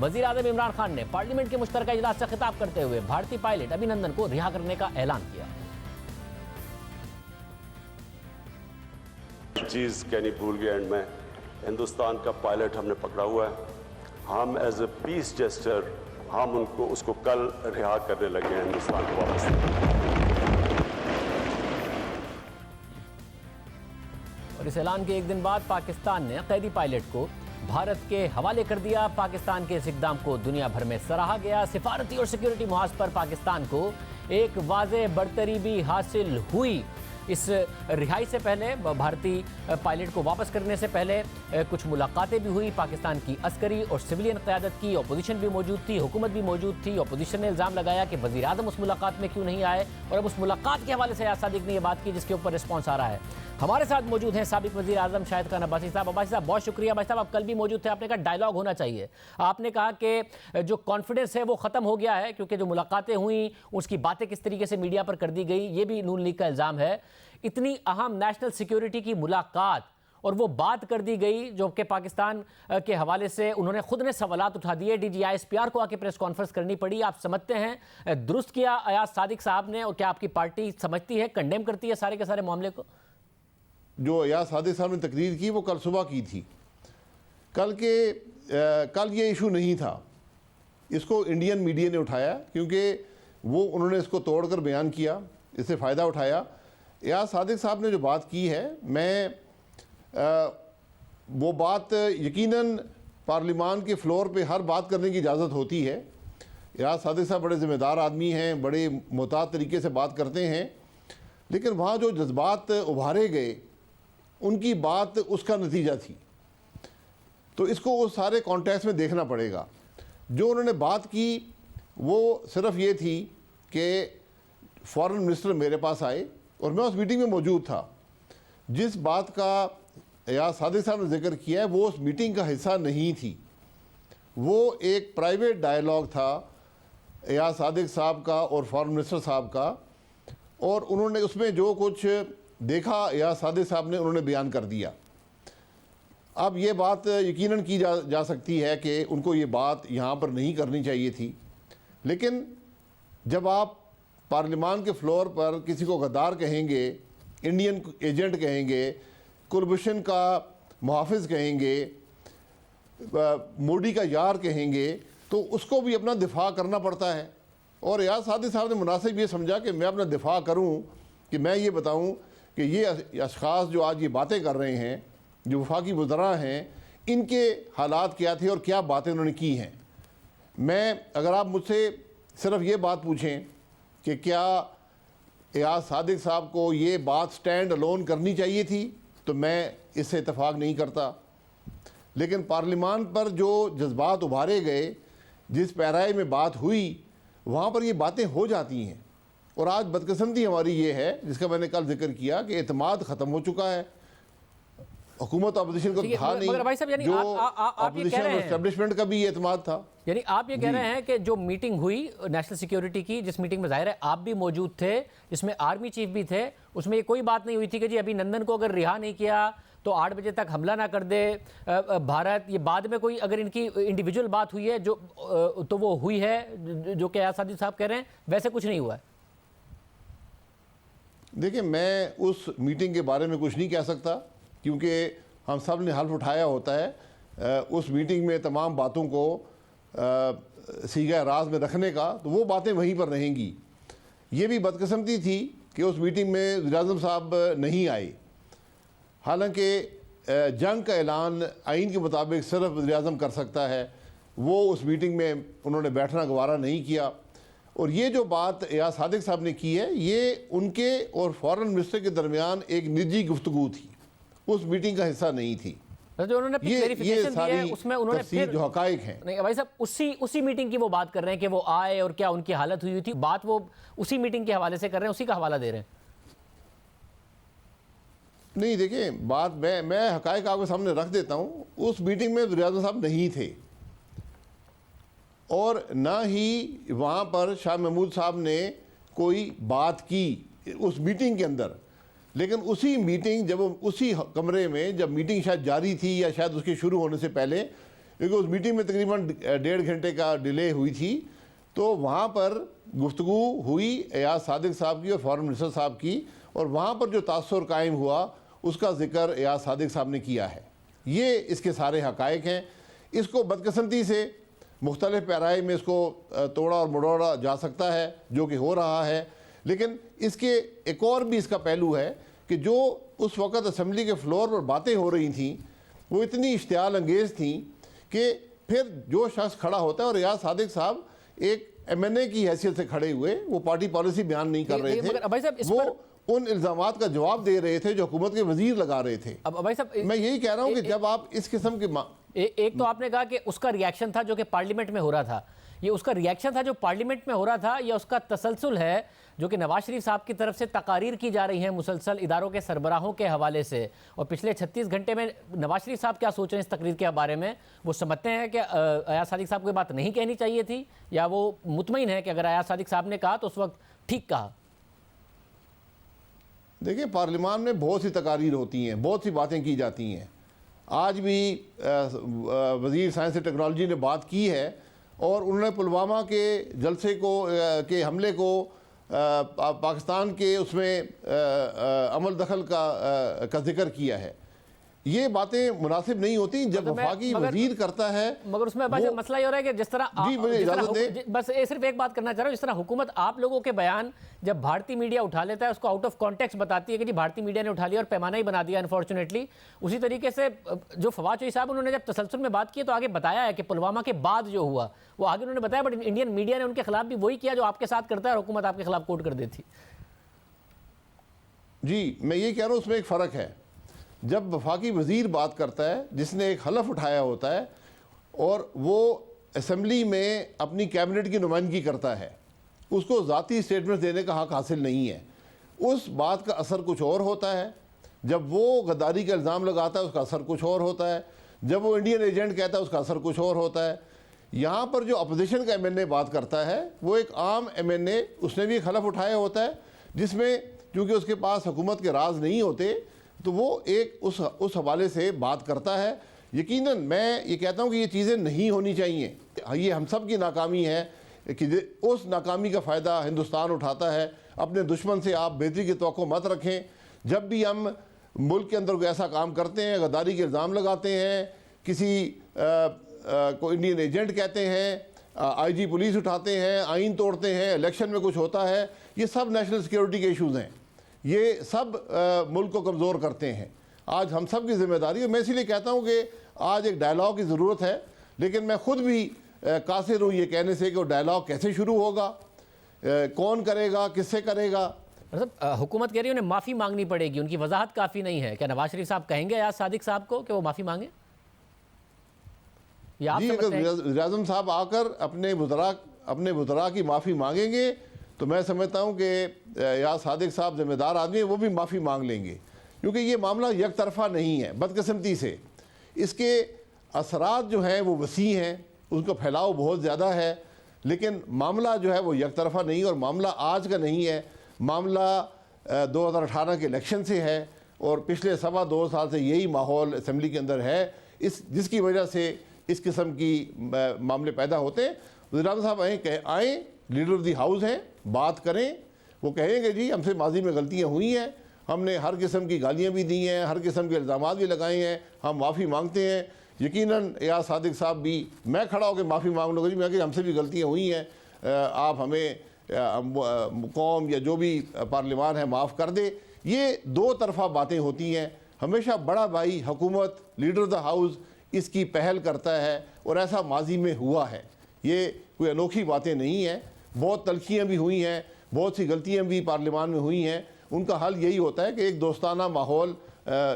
وزیر اعظم عمران خان نے پارلیمنٹ کے مشترکہ اجلاس سے خطاب کرتے ہوئے بھارتی پائلٹ ابھی نندن کو رہا کرنے کا اعلان کیا۔ چیز کہنی بھول گیا اینڈ میں، ہندوستان کا پائلٹ ہم نے پکڑا ہوا ہے۔ ہم ایز اے پیس جیسچر ہم اس کو کل رہا کرنے لگے ہیں ہندوستان کو واپس۔ اور اس اعلان کے ایک دن بعد پاکستان نے قیدی پائلٹ کو بھارت کے حوالے کر دیا۔ پاکستان کے اس اقدام کو دنیا بھر میں سراہا گیا۔ سفارتی اور سیکیورٹی محاذ پر پاکستان کو ایک واضح برتری بھی حاصل ہوئی۔ اس رہائی سے پہلے، بھارتی پائلٹ کو واپس کرنے سے پہلے کچھ ملاقاتیں بھی ہوئی۔ پاکستان کی عسکری اور سویلین قیادت کی، اپوزیشن بھی موجود تھی، حکومت بھی موجود تھی۔ اپوزیشن نے الزام لگایا کہ وزیر اعظم اس ملاقات میں کیوں نہیں آئے، اور اب اس ملاقات کے حوالے سے ایاز صادق نے یہ بات کی جس کے اوپر رسپانس آ رہا ہے۔ ہمارے ساتھ موجود ہیں سابق وزیر اعظم شاہد خان عباسی صاحب۔ عباسی صاحب بہت شکریہ۔ عباسی صاحب آپ کل بھی موجود تھے، آپ نے کہا ڈائیلاگ ہونا چاہیے۔ آپ نے کہا کہ جو کانفیڈنس ہے وہ ختم ہو گیا ہے، کیونکہ جو ملاقاتیں ہوئیں اس کی باتیں کس طریقے سے میڈیا پر کر دی گئی، یہ بھی نون لیگ کا الزام ہے۔ اتنی اہم نیشنل سیکیورٹی کی ملاقات اور وہ بات کر دی گئی جو کہ پاکستان کے حوالے سے انہوں نے خود نے سوالات اٹھا دیے، D G I S P R کو آ کے پریس کانفرنس کرنی پڑی۔ آپ سمجھتے ہیں درست کیا ایاز صادق صاحب نے، اور کیا آپ کی پارٹی سمجھتی ہے، کنڈیم کرتی ہے سارے کے سارے معاملے کو؟ جو ایاز صادق صاحب نے تقریر کی وہ کل صبح کی تھی۔ کل یہ ایشو نہیں تھا، اس کو انڈین میڈیا نے اٹھایا کیونکہ انہوں نے اس کو توڑ کر بیان کیا، اس سے فائدہ اٹھایا۔ ایاز صادق صاحب نے جو بات کی ہے، میں وہ بات یقیناً پارلیمان کے فلور پہ ہر بات کرنے کی اجازت ہوتی ہے۔ ایاز صادق صاحب بڑے ذمہ دار آدمی ہیں، بڑے محتاط طریقے سے بات کرتے ہیں، لیکن وہاں جو جذبات ابھارے گئے ان کی بات اس کا نتیجہ تھی، تو اس کو اس سارے کانٹیکسٹ میں دیکھنا پڑے گا۔ جو انہوں نے بات کی وہ صرف یہ تھی کہ فارن منسٹر میرے پاس آئے اور میں اس میٹنگ میں موجود تھا۔ جس بات کا ایاز صادق صاحب نے ذکر کیا ہے وہ اس میٹنگ کا حصہ نہیں تھی، وہ ایک پرائیویٹ ڈائیلاگ تھا ایاز صادق صاحب کا اور فارن منسٹر صاحب کا، اور انہوں نے اس میں جو کچھ دیکھا ایاز صادق صاحب نے انہوں نے بیان کر دیا۔ اب یہ بات یقیناً کی جا سکتی ہے کہ ان کو یہ بات یہاں پر نہیں کرنی چاہیے تھی، لیکن جب آپ پارلیمان کے فلور پر کسی کو غدار کہیں گے، انڈین ایجنٹ کہیں گے، کلبھوشن کا محافظ کہیں گے، مودی کا یار کہیں گے، تو اس کو بھی اپنا دفاع کرنا پڑتا ہے۔ اور ایاز صادق صاحب نے مناسب یہ سمجھا کہ میں اپنا دفاع کروں، کہ میں یہ بتاؤں کہ یہ اشخاص جو آج یہ باتیں کر رہے ہیں، جو وفاقی وزراء ہیں، ان کے حالات کیا تھے اور کیا باتیں انہوں نے کی ہیں۔ اگر آپ مجھ سے صرف یہ بات پوچھیں کہ کیا ایاز صادق صاحب کو یہ بات سٹینڈ الون کرنی چاہیے تھی، تو میں اس سے اتفاق نہیں کرتا۔ لیکن پارلیمان پر جو جذبات ابھارے گئے، جس پیرائے میں بات ہوئی، وہاں پر یہ باتیں ہو جاتی ہیں۔ اور آج بدقسمتی ہماری یہ ہے، جس کا میں نے کل ذکر کیا، کہ اعتماد ختم ہو چکا ہے۔ حکومت اپوزیشن کو تھا نہیں، جو اپوزیشن اور اسٹیبلشمنٹ کا بھی اعتماد تھا۔ یعنی آپ یہ کہہ رہے ہیں کہ جو میٹنگ ہوئی نیشنل سیکیورٹی کی، جس میٹنگ میں ظاہر ہے آپ بھی موجود تھے، جس میں آرمی چیف بھی تھے، اس میں یہ کوئی بات نہیں ہوئی تھی کہ جی ابھی نندن کو اگر رہا نہیں کیا تو 8 بجے تک حملہ نہ کر دے بھارت۔ یہ بعد میں کوئی اگر ان کی انڈیویجول بات ہوئی ہے تو وہ ہوئی ہے جو کہ ایاز صادق صاحب کہہ رہے ہیں، ویسے کچھ نہیں ہوا ہے۔ دیکھیں، میں اس میٹنگ کے بارے میں کچھ نہیں کہہ سکتا، کیونکہ ہم سب نے حلف اٹھایا ہوتا ہے اس میٹنگ میں تمام باتوں کو صیغہ راز میں رکھنے کا، تو وہ باتیں وہیں پر رہیں گی۔ یہ بھی بدقسمتی تھی کہ اس میٹنگ میں وزیر اعظم صاحب نہیں آئے، حالانکہ جنگ کا اعلان آئین کے مطابق صرف وزیر اعظم کر سکتا ہے۔ وہ اس میٹنگ میں انہوں نے بیٹھنا گوارا نہیں کیا۔ اور یہ جو بات ایاز صادق صاحب نے کی ہے، یہ ان کے اور فارن منسٹر کے درمیان ایک نجی گفتگو تھی، اس میٹنگ کا حصہ نہیں تھی۔ جو انہوں نے کلیریفیکیشن دی ہے اس میں انہوں نے پھر جو حقائق ہیں، نہیں بھائی صاحب، اسی میٹنگ کی وہ بات کر رہے ہیں کہ وہ آئے اور کیا ان کی حالت ہوئی تھی، بات وہ اسی میٹنگ کے حوالے سے کر رہے ہیں، اسی کا حوالہ دے رہے ہیں۔ نہیں، دیکھیں، بات میں حقائق آپ کے سامنے رکھ دیتا ہوں۔ اس میٹنگ میں وزیر اعظم صاحب نہیں تھے، اور نہ ہی وہاں پر شاہ محمود صاحب نے کوئی بات کی اس میٹنگ کے اندر۔ لیکن اسی میٹنگ جب وہ اسی کمرے میں جب میٹنگ شاید جاری تھی یا شاید اس کے شروع ہونے سے پہلے، کیونکہ اس میٹنگ میں تقریباً 1.5 گھنٹے کا ڈیلے ہوئی تھی، تو وہاں پر گفتگو ہوئی ایاز صادق صاحب کی اور فارن منسٹر صاحب کی، اور وہاں پر جو تاثر قائم ہوا اس کا ذکر ایاز صادق صاحب نے کیا ہے۔ یہ اس کے سارے حقائق ہیں۔ اس کو بدقسمتی سے مختلف پیرائی میں اس کو توڑا اور مڑوڑا جا سکتا ہے، جو کہ ہو رہا ہے، لیکن اس کے ایک اور بھی اس کا پہلو ہے کہ جو اس وقت اسمبلی کے فلور پر باتیں ہو رہی تھیں وہ اتنی اشتعال انگیز تھیں کہ پھر جو شخص کھڑا ہوتا ہے، اور ایاز صادق صاحب ایک ایم این اے کی حیثیت سے کھڑے ہوئے، وہ پارٹی پالیسی بیان نہیں کر رہے تھے، وہ ان الزامات کا جواب دے رہے تھے جو حکومت کے وزیر لگا رہے تھے۔ میں یہی کہہ رہا ہوں کہ جب آپ اس قسم کے ایک تو آپ نے کہا کہ اس کا ریاکشن تھا جو کہ پارلیمنٹ میں ہو رہا تھا، یہ اس کا ریاکشن تھا جو پارلیمنٹ میں ہو رہا تھا، یا اس کا تسلسل ہے جو کہ نواز شریف صاحب کی طرف سے تقاریر کی جا رہی ہیں مسلسل اداروں کے سربراہوں کے حوالے سے، اور پچھلے 36 گھنٹے میں نواز شریف صاحب کیا سوچ رہے ہیں اس تقریر کے بارے میں؟ وہ سمجھتے ہیں کہ ایاز صادق صاحب کو یہ بات نہیں کہنی چاہیے تھی، یا وہ مطمئن ہے کہ اگر ایاز صادق صاحب نے کہا تو اس وقت ٹھیک کہا؟ دیکھیں، پارلیمان میں بہت سی تقاریر ہوتی ہیں، بہت سی باتیں کی جاتی ہیں۔ آج بھی وزیر سائنس اور ٹیکنالوجی نے بات کی ہے، اور انہوں نے پلوامہ کے جلسے کو کے حملے کو پاکستان کے اس میں عمل دخل کا ذکر کیا ہے۔ یہ باتیں مناسب نہیں ہوتی جب وفاقی وزیر کرتا ہے۔ مگر اس میں مسئلہ یہ ہو رہا ہے کہ جس طرح بس صرف ایک بات کرنا چاہ رہا ہوں، جس طرح حکومت آپ لوگوں کے بیان جب بھارتی میڈیا اٹھا لیتا ہے اس کو آؤٹ آف کانٹیکسٹ بتاتی ہے کہ جی بھارتی میڈیا نے اٹھا لیا اور پیمانہ ہی بنا دیا انفارچونیٹلی، اسی طریقے سے جو فواد چوہدری صاحب انہوں نے جب تسلسل میں بات کی تو آگے بتایا ہے کہ پلوامہ کے بعد جو ہوا وہ آگے انہوں نے بتایا، بٹ انڈین میڈیا نے ان کے خلاف بھی وہی کیا جو آپ کے ساتھ کرتا ہے اور حکومت آپ کے خلاف کوٹ کر دیتی۔ جی میں یہ کہہ رہا ہوں اس میں ایک فرق ہے۔ جب وفاقی وزیر بات کرتا ہے جس نے ایک حلف اٹھایا ہوتا ہے اور وہ اسمبلی میں اپنی کیبنٹ کی نمائندگی کرتا ہے، اس کو ذاتی سٹیٹمنٹ دینے کا حق حاصل نہیں ہے، اس بات کا اثر کچھ اور ہوتا ہے۔ جب وہ غداری کا الزام لگاتا ہے اس کا اثر کچھ اور ہوتا ہے، جب وہ انڈین ایجنٹ کہتا ہے اس کا اثر کچھ اور ہوتا ہے۔ یہاں پر جو اپوزیشن کا ایم این اے بات کرتا ہے وہ ایک عام ایم این اے، اس نے بھی ایک حلف اٹھایا ہوتا ہے جس میں چونکہ اس کے پاس حکومت کے راز نہیں ہوتے تو وہ ایک اس حوالے سے بات کرتا ہے۔ یقیناً میں یہ کہتا ہوں کہ یہ چیزیں نہیں ہونی چاہیے، یہ ہم سب کی ناکامی ہے کہ اس ناکامی کا فائدہ ہندوستان اٹھاتا ہے۔ اپنے دشمن سے آپ بہتری کی توقع مت رکھیں۔ جب بھی ہم ملک کے اندر کوئی ایسا کام کرتے ہیں، غداری کے الزام لگاتے ہیں، کسی کو انڈین ایجنٹ کہتے ہیں، آئی جی پولیس اٹھاتے ہیں، آئین توڑتے ہیں، الیکشن میں کچھ ہوتا ہے، یہ سب نیشنل سیکیورٹی کے ایشوز ہیں، یہ سب ملک کو کمزور کرتے ہیں۔ آج ہم سب کی ذمہ داری ہے۔ میں اسی لیے کہتا ہوں کہ آج ایک ڈائلاگ کی ضرورت ہے، لیکن میں خود بھی قاصر ہوں یہ کہنے سے کہ وہ ڈائلاگ کیسے شروع ہوگا، کون کرے گا، کس سے کرے گا۔ حکومت کہہ رہی ہے انہیں معافی مانگنی پڑے گی، ان کی وضاحت کافی نہیں ہے۔ کیا نواز شریف صاحب کہیں گے ایاز صادق صاحب کو کہ وہ معافی مانگیں؟ جی اگر وزیر اعظم صاحب آ کر اپنے وزراء کی معافی مانگیں گے تو میں سمجھتا ہوں کہ ایاز صادق صاحب ذمہ دار آدمی ہیں، وہ بھی معافی مانگ لیں گے، کیونکہ یہ معاملہ یک طرفہ نہیں ہے۔ بدقسمتی سے اس کے اثرات جو ہیں وہ وسیع ہیں، اس کا پھیلاؤ بہت زیادہ ہے، لیکن معاملہ جو ہے وہ یک طرفہ نہیں، اور معاملہ آج کا نہیں ہے، معاملہ 2018 کے الیکشن سے ہے، اور پچھلے 2.25 سال سے یہی ماحول اسمبلی کے اندر ہے، جس کی وجہ سے اس قسم کی معاملے پیدا ہوتے ہیں۔ وزیر اعظم صاحب آئیں، لیڈر آف دی ہاؤس ہیں، بات کریں، وہ کہیں گے جی ہم سے ماضی میں غلطیاں ہوئی ہیں، ہم نے ہر قسم کی گالیاں بھی دی ہیں، ہر قسم کے الزامات بھی لگائے ہیں، ہم معافی مانگتے ہیں۔ یقیناً ایاز صادق صاحب بھی، میں کھڑا ہو کے معافی مانگ لوں گا جی، میں کہ ہم سے بھی غلطیاں ہوئی ہیں، آپ ہمیں قوم یا جو بھی پارلیمان ہے معاف کر دے۔ یہ دو طرفہ باتیں ہوتی ہیں، ہمیشہ بڑا بھائی حکومت، لیڈر آف دا ہاؤس اس کی پہل کرتا ہے، اور ایسا ماضی میں ہوا ہے، یہ کوئی انوکھی باتیں نہیں ہیں۔ بہت تلخیاں بھی ہوئی ہیں، بہت سی غلطیاں بھی پارلیمان میں ہوئی ہیں، ان کا حل یہی ہوتا ہے کہ ایک دوستانہ ماحول،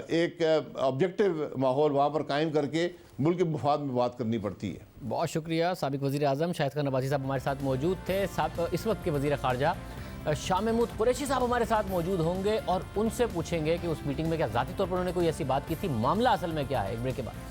ایک آبجیکٹو ماحول وہاں پر قائم کر کے ملک کے مفاد میں بات کرنی پڑتی ہے۔ بہت شکریہ۔ سابق وزیر اعظم شاہد خان عباسی صاحب ہمارے ساتھ موجود تھے۔ اس وقت کے وزیر خارجہ شاہ محمود قریشی صاحب ہمارے ساتھ موجود ہوں گے، اور ان سے پوچھیں گے کہ اس میٹنگ میں کیا ذاتی طور پر انہوں نے کوئی ایسی بات کی تھی، معاملہ اصل میں کیا ہے۔ ایک بریک کے بعد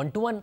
1-to-1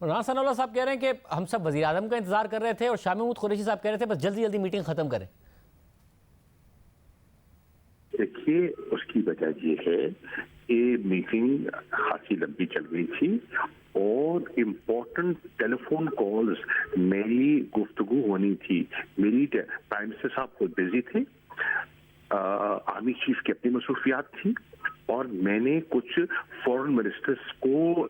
رانا ثناء صاحب کہہ رہے ہیں کہ ہم سب وزیر اعظم کا انتظار کر رہے تھے اور شاہ محمود قریشی صاحب کہہ رہے تھے بس جلدی جلدی میٹنگ ختم کریں. دیکھیے اس کی وجہ یہ ہے کہ میٹنگ خاصی لمبی چل گئی تھی اور امپورٹنٹ ٹیلی فون کالز میری گفتگو ہونی تھی. میری پرائم منسٹر صاحب خود بزی تھے, آرمی چیف کی اپنی مصروفیات تھی اور میں نے کچھ فورن منسٹرز کو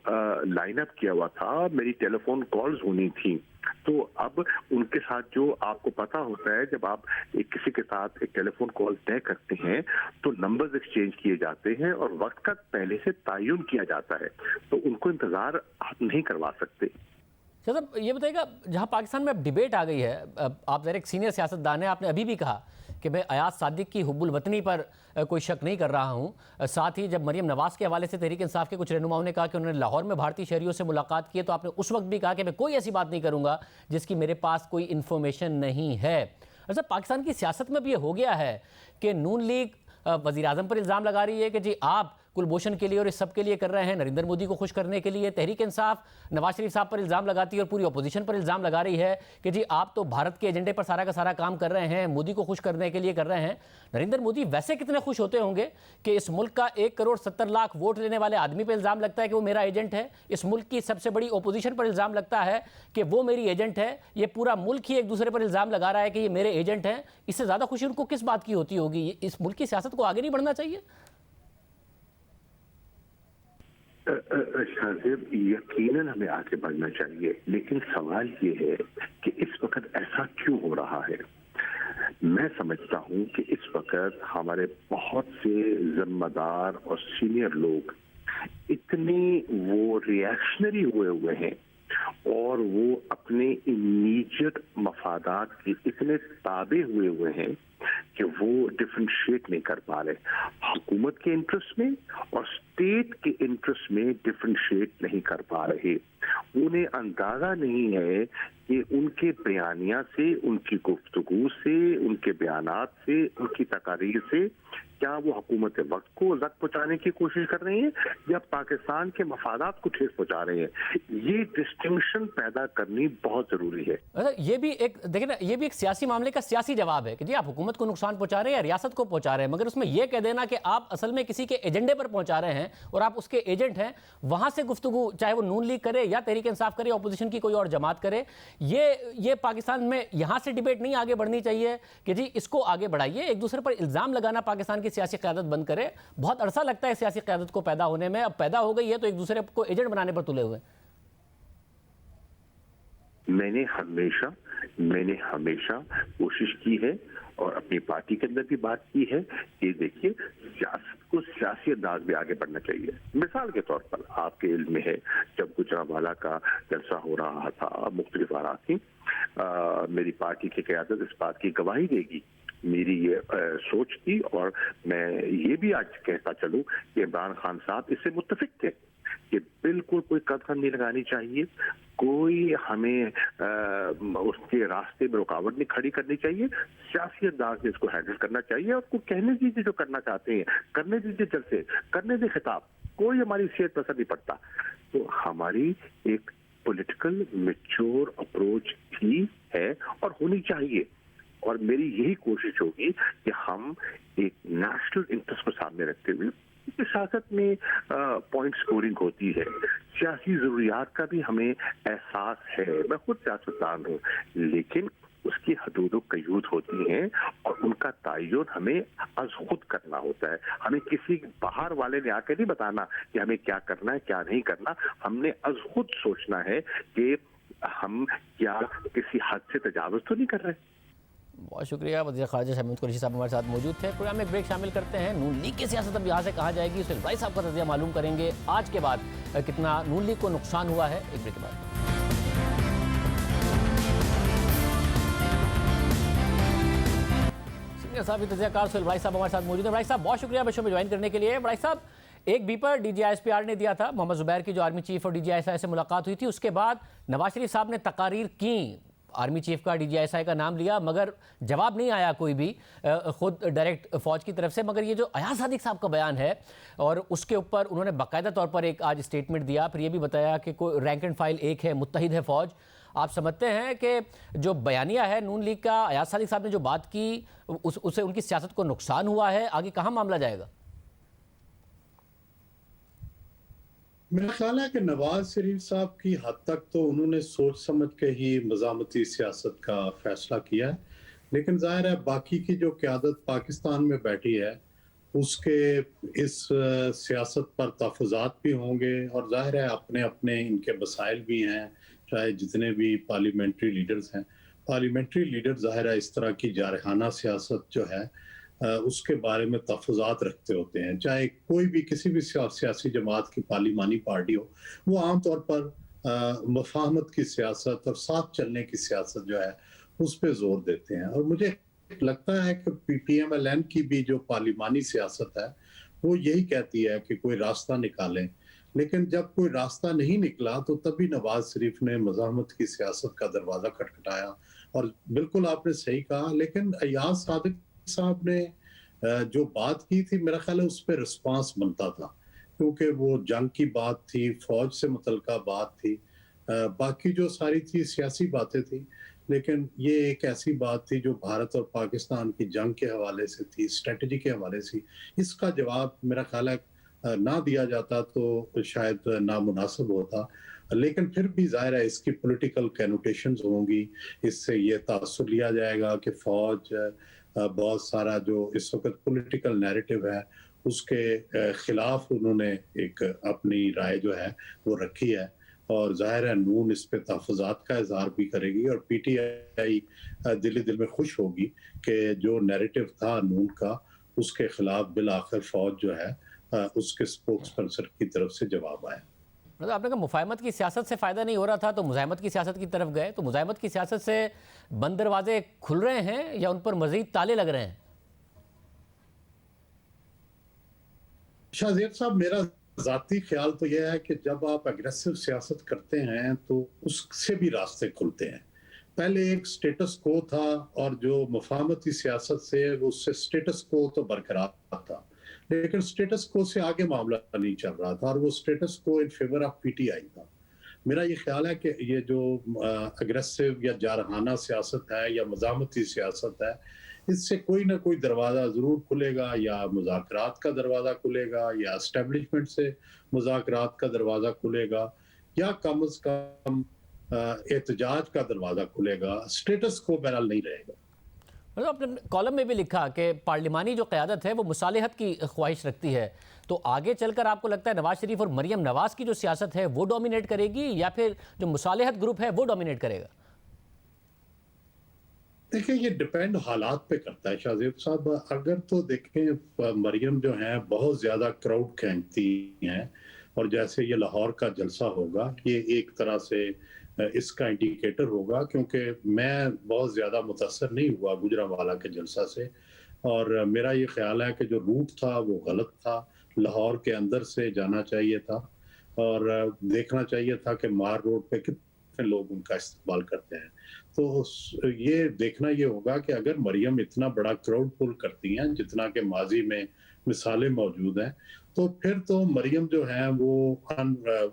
لائن اپ کیا ہوا تھا, میری ٹیلی فون کالز ہونی تھی. تو اب ان کے ساتھ جو آپ کو پتا ہوتا ہے جب آپ کسی کے ساتھ ایک ٹیلی فون کال طے کرتے ہیں تو نمبرز ایکسچینج کیے جاتے ہیں اور وقت کا پہلے سے تعین کیا جاتا ہے, تو ان کو انتظار آپ نہیں کروا سکتے. صاحب یہ بتائیے گا, جہاں پاکستان میں اب ڈیبیٹ آ گئی ہے, آپ ذرا ایک سینئر سیاستدان ہیں, آپ نے ابھی بھی کہا کہ میں ایاز صادق کی حب الوطنی پر کوئی شک نہیں کر رہا ہوں. ساتھ ہی جب مریم نواز کے حوالے سے تحریک انصاف کے کچھ رہنماؤں نے کہا کہ انہوں نے لاہور میں بھارتی شہریوں سے ملاقات کی ہے, تو آپ نے اس وقت بھی کہا کہ میں کوئی ایسی بات نہیں کروں گا جس کی میرے پاس کوئی انفارمیشن نہیں ہے. اچھا, پاکستان کی سیاست میں بھی یہ ہو گیا ہے کہ نون لیگ وزیر اعظم پر الزام لگا رہی ہے کہ جی آپ کلبھوشن کے لیے اور اس سب کے لیے کر رہے ہیں, نریندر مودی کو خوش کرنے کے لیے. تحریک انصاف نواز شریف صاحب پر الزام لگاتی ہے اور پوری اپوزیشن پر الزام لگا رہی ہے کہ جی آپ تو بھارت کے ایجنڈے پر سارا کا سارا کام کر رہے ہیں, مودی کو خوش کرنے کے لیے کر رہے ہیں. نریندر مودی ویسے کتنے خوش ہوتے ہوں گے کہ اس ملک کا 1.70 کروڑ ووٹ لینے والے آدمی پہ الزام لگتا ہے کہ وہ میرا ایجنٹ ہے, اس ملک کی سب سے بڑی اپوزیشن پر الزام لگتا ہے کہ وہ میری ایجنٹ ہے. یہ پورا ملک ہی ایک دوسرے پر الزام لگا رہا ہے کہ یہ میرے ایجنٹ ہیں. اس سے زیادہ خوشی ان کو کس بات کی ہوتی ہوگی؟ اس ملک کی سیاست کو آگے نہیں بڑھنا چاہیے؟ شاہزیب, یقیناً ہمیں آگے بڑھنا چاہیے, لیکن سوال یہ ہے کہ اس وقت ایسا کیوں ہو رہا ہے. میں سمجھتا ہوں کہ اس وقت ہمارے بہت سے ذمہ دار اور سینئر لوگ اتنے وہ ریئیکشنری ہوئے ہیں اور وہ اپنے امیڈیٹ مفادات کے اتنے تابع ہوئے ہیں کہ وہ ڈفرینشیٹ نہیں کر پا رہے. حکومت کے انٹرسٹ میں اور اسٹیٹ کے انٹرسٹ میں ڈفرینشیٹ نہیں کر پا رہے. انہیں اندازہ نہیں ہے کہ ان کے بیانیہ سے, ان کی گفتگو سے, ان کے بیانات سے, ان کی تقاریر سے کیا وہ حکومت وقت کو زد پہنچانے کی کوشش کر رہے ہیں یا پاکستان کے مفادات کو ٹھیس پہنچا رہے ہیں. یہ ڈسٹنکشن پیدا کرنی بہت ضروری ہے. یہ بھی ایک دیکھیں نا, یہ بھی ایک سیاسی معاملے کا سیاسی جواب ہے کہ جی آپ حکومت کو نقصان پہنچا رہے ہیں یا ریاست کو پہنچا رہے ہیں, مگر اس میں یہ کہہ دینا کہ آپ اصل میں کسی کے ایجنڈے پر پہنچا رہے ہیں اور آپ اس کے ایجنٹ ہیں, وہاں سے گفتگو چاہے وہ نون لیگ کرے یا تحریک انصاف کرے, اپوزیشن کی کوئی اور جماعت کرے, یہ پاکستان میں یہاں سے ڈیبیٹ نہیں آگے بڑھنی چاہیے کہ جی اس کو آگے بڑھائیے. ایک دوسرے پر الزام لگانا پاکستان کی سیاسی قیادت بند کرے. بہت عرصہ لگتا ہے سیاسی قیادت کو پیدا ہونے میں, اب پیدا ہو گئی ہے تو ایک دوسرے کو ایجنٹ بنانے پر تلے ہوئے. میں نے ہمیشہ کوشش کی ہے اور اپنی پارٹی کے اندر بھی بات کی ہے کہ دیکھیے سیاست کو سیاسی انداز میں آگے بڑھنا چاہیے. مثال کے طور پر آپ کے علم میں ہے جب گجرانوالہ کا جلسہ ہو رہا تھا, مختلف آراء تھی, میری پارٹی کی قیادت اس بات کی گواہی دے گی, میری یہ سوچ تھی اور میں یہ بھی آج کہتا چلوں کہ عمران خان صاحب اس سے متفق تھے کہ بالکل کوئی قدم نہیں لگانی چاہیے, کوئی ہمیں اس کے راستے میں رکاوٹ نہیں کھڑی کرنی چاہیے, سیاسی انداز میں اس کو ہینڈل کرنا چاہیے اور کو کہنے دیجیے جو کرنا چاہتے ہیں, کرنے دیجیے جلسے, کرنے دے خطاب, کوئی ہماری صحت پسند نہیں پڑتا. تو ہماری ایک پولیٹیکل میچور اپروچ بھی ہے اور ہونی چاہیے, اور میری یہی کوشش ہوگی کہ ہم ایک نیشنل انٹرسٹ کو سامنے رکھتے ہوئے, سیاست میں پوائنٹ سکورنگ ہوتی ہے, سیاسی ضروریات کا بھی ہمیں احساس ہے. میں خود سیاستدان ہوں, لیکن اس کی حدود و قیود ہوتی ہیں اور ان کا تعین ہمیں از خود کرنا ہوتا ہے. ہمیں کسی باہر والے نے آ کے نہیں بتانا کہ ہمیں کیا کرنا ہے کیا نہیں کرنا. ہم نے از خود سوچنا ہے کہ ہم کیا کسی حد سے تجاوز تو نہیں کر رہے. بہت شکریہ. وزیر خارجہ شاہ محمود قریشی صاحب ہمارے ساتھ موجود تھے. پروگرام میں ایک بریک شامل کرتے ہیں. نون لیگ کی سیاست اب یہاں سے کہاں جائے گی, سہیل بھائی صاحب کا نظریہ معلوم کریں گے. آج کے بعد کتنا نون لیگ کو نقصان ہوا ہے, ایک بریک کے بعد. سینئر صاحب تجزیہ کار سہیل بھائی صاحب ہمارے ساتھ موجود ہیں. بھائی صاحب بہت شکریہ شو میں جوائن کرنے کے لیے. بھائی صاحب ایک بی پر D G I S P R نے دیا تھا, محمد زبیر کی جو آرمی چیف اور D G I S I سے ملاقات ہوئی تھی, اس کے بعد نواز شریف صاحب نے تقاریر کی آرمی چیف کا DGSI کا نام لیا مگر جواب نہیں آیا کوئی بھی خود ڈائریکٹ فوج کی طرف سے. مگر یہ جو ایاز صادق صاحب کا بیان ہے اور اس کے اوپر انہوں نے باقاعدہ طور پر ایک آج اسٹیٹمنٹ دیا, پھر یہ بھی بتایا کہ کوئی رینک اینڈ فائل ایک ہے, متحد ہے فوج. آپ سمجھتے ہیں کہ جو بیانیہ ہے نون لیگ کا, ایاز صادق صاحب نے جو بات کی اسے ان کی سیاست کو نقصان ہوا ہے؟ آگے کہاں معاملہ جائے گا؟ میرا خیال ہے کہ نواز شریف صاحب کی حد تک تو انہوں نے سوچ سمجھ کے ہی مزاحمتی سیاست کا فیصلہ کیا ہے, لیکن ظاہر ہے باقی کی جو قیادت پاکستان میں بیٹھی ہے اس کے اس سیاست پر تحفظات بھی ہوں گے, اور ظاہر ہے اپنے اپنے ان کے مسائل بھی ہیں. چاہے جتنے بھی پارلیمنٹری لیڈرز ہیں, پارلیمنٹری لیڈر ظاہر ہے اس طرح کی جارحانہ سیاست جو ہے اس کے بارے میں تحفظات رکھتے ہوتے ہیں. چاہے کوئی بھی کسی بھی سیاسی جماعت کی پارلیمانی پارٹی ہو, وہ عام طور پر مفاہمت کی سیاست اور ساتھ چلنے کی سیاست جو ہے اس پہ زور دیتے ہیں. اور مجھے لگتا ہے کہ PMLN کی بھی جو پارلیمانی سیاست ہے وہ یہی کہتی ہے کہ کوئی راستہ نکالیں, لیکن جب کوئی راستہ نہیں نکلا تو تبھی نواز شریف نے مزاحمت کی سیاست کا دروازہ کھٹکھٹایا. اور بالکل آپ نے صحیح کہا, لیکن ایاز صادق صاحب نے جو بات کی تھی میرا خیال ہے اس پہ رسپانس بنتا تھا, کیونکہ وہ جنگ کی بات تھی, فوج سے متعلقہ بات تھی. باقی جو ساری تھی سیاسی باتیں تھیں, لیکن یہ ایک ایسی بات تھی جو بھارت اور پاکستان کی جنگ کے حوالے سے تھی, اسٹریٹجی کے حوالے سے. اس کا جواب میرا خیال ہے نہ دیا جاتا تو شاید نامناسب ہوتا, لیکن پھر بھی ظاہر ہے اس کی پولیٹیکل کینوٹیشنز ہوں گی. اس سے یہ تاثر لیا جائے گا کہ فوج بہت سارا جو اس وقت پولیٹیکل نیریٹو ہے اس کے خلاف انہوں نے ایک اپنی رائے جو ہے وہ رکھی ہے, اور ظاہر ہے نون اس پہ تحفظات کا اظہار بھی کرے گی, اور PTI دل میں خوش ہوگی کہ جو نیریٹو تھا نون کا اس کے خلاف بالآخر فوج جو ہے اس کے سپوکس پرسن کی طرف سے جواب آیا. مطلب آپ نے کہا مفاہمت کی سیاست سے فائدہ نہیں ہو رہا تھا تو مزاحمت کی سیاست کی طرف گئے, تو مزاحمت کی سیاست سے بند دروازے کھل رہے ہیں یا ان پر مزید تالے لگ رہے ہیں؟ شاہ زیب صاحب, میرا ذاتی خیال تو یہ ہے کہ جب آپ اگریسو سیاست کرتے ہیں تو اس سے بھی راستے کھلتے ہیں. پہلے ایک سٹیٹس کو تھا, اور جو مفاہمتی سیاست سے اس سے سٹیٹس کو تو برقرار تھا, لیکن سٹیٹس کو سے آگے معاملہ نہیں چل رہا تھا, اور وہ سٹیٹس کو ان فیور آف PTI تھا. میرا یہ خیال ہے کہ یہ جو اگریسو یا جارحانہ سیاست ہے یا مزاحمتی سیاست ہے, اس سے کوئی نہ کوئی دروازہ ضرور کھلے گا, یا مذاکرات کا دروازہ کھلے گا, یا اسٹیبلشمنٹ سے مذاکرات کا دروازہ کھلے گا, یا کم از کم احتجاج کا دروازہ کھلے گا. سٹیٹس کو بہرحال نہیں رہے گا. مطلب اپنے کالم میں بھی لکھا کہ پارلیمانی جو قیادت ہے وہ مصالحت کی خواہش رکھتی ہے, تو آگے چل کر آپ کو لگتا ہے نواز شریف اور مریم نواز کی جو سیاست ہے وہ ڈومینیٹ کرے گی یا پھر جو مصالحت گروپ ہے وہ ڈومینیٹ کرے گا؟ دیکھیں یہ ڈیپینڈ حالات پہ کرتا ہے شاہ زیب صاحب. اگر تو دیکھیں مریم جو ہیں بہت زیادہ کراؤڈ کھینچتی ہیں, اور جیسے یہ لاہور کا جلسہ ہوگا یہ ایک طرح سے اس کا انڈیکیٹر ہوگا, کیونکہ میں بہت زیادہ متاثر نہیں ہوا گجرانوالہ کے جلسہ سے, اور میرا یہ خیال ہے کہ جو روٹ تھا وہ غلط تھا. لاہور کے اندر سے جانا چاہیے تھا, اور دیکھنا چاہیے تھا کہ مار روڈ پہ کتنے لوگ ان کا استقبال کرتے ہیں. تو یہ دیکھنا یہ ہوگا کہ اگر مریم اتنا بڑا کراؤڈ پل کرتی ہیں جتنا کہ ماضی میں مثالیں موجود ہیں, تو پھر تو مریم جو ہیں وہ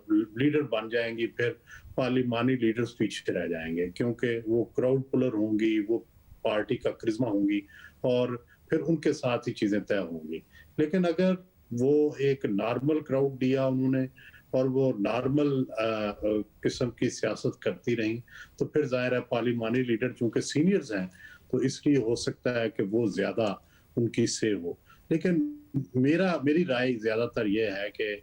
لیڈر بن جائیں گی, پھر پارلیمانی لیڈرز پیچھے رہ جائیں گے, کیونکہ وہ کراؤڈ پلر ہوں گی, وہ پارٹی کا کرزمہ ہوں گی, اور پھر ان کے ساتھ ہی چیزیں طے ہوں گی. لیکن اگر وہ ایک نارمل کراؤڈ دیا انہوں نے, اور وہ نارمل قسم کی سیاست کرتی رہیں, تو پھر ظاہر ہے پارلیمانی لیڈر چونکہ سینئرز ہیں تو اس لیے ہو سکتا ہے کہ وہ زیادہ ان کی سے ہو. لیکن میری رائے زیادہ تر یہ ہے کہ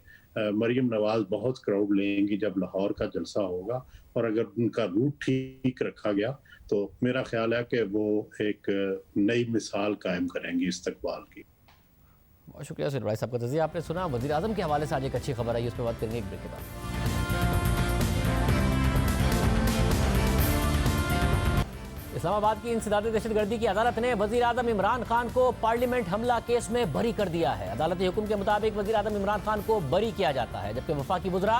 مریم نواز بہت کراؤڈ لیں گی جب لاہور کا جلسہ ہوگا, اور اگر ان کا روٹ ٹھیک رکھا گیا تو میرا خیال ہے کہ وہ ایک نئی مثال قائم کریں گی استقبال کی. بہت شکریہ سید بھائی صاحب کا تجزیہ آپ نے سنا. وزیر اعظم کے حوالے سے آج ایک اچھی خبر آئی, اس پہ بات کریں گے ایک بریک کے بعد. اسلام آباد کی انسداد دہشت گردی کی عدالت نے وزیر اعظم عمران خان کو پارلیمنٹ حملہ کیس میں بری کر دیا ہے. عدالتی حکم کے مطابق وزیر اعظم عمران خان کو بری کیا جاتا ہے, جبکہ وفاقی وزراء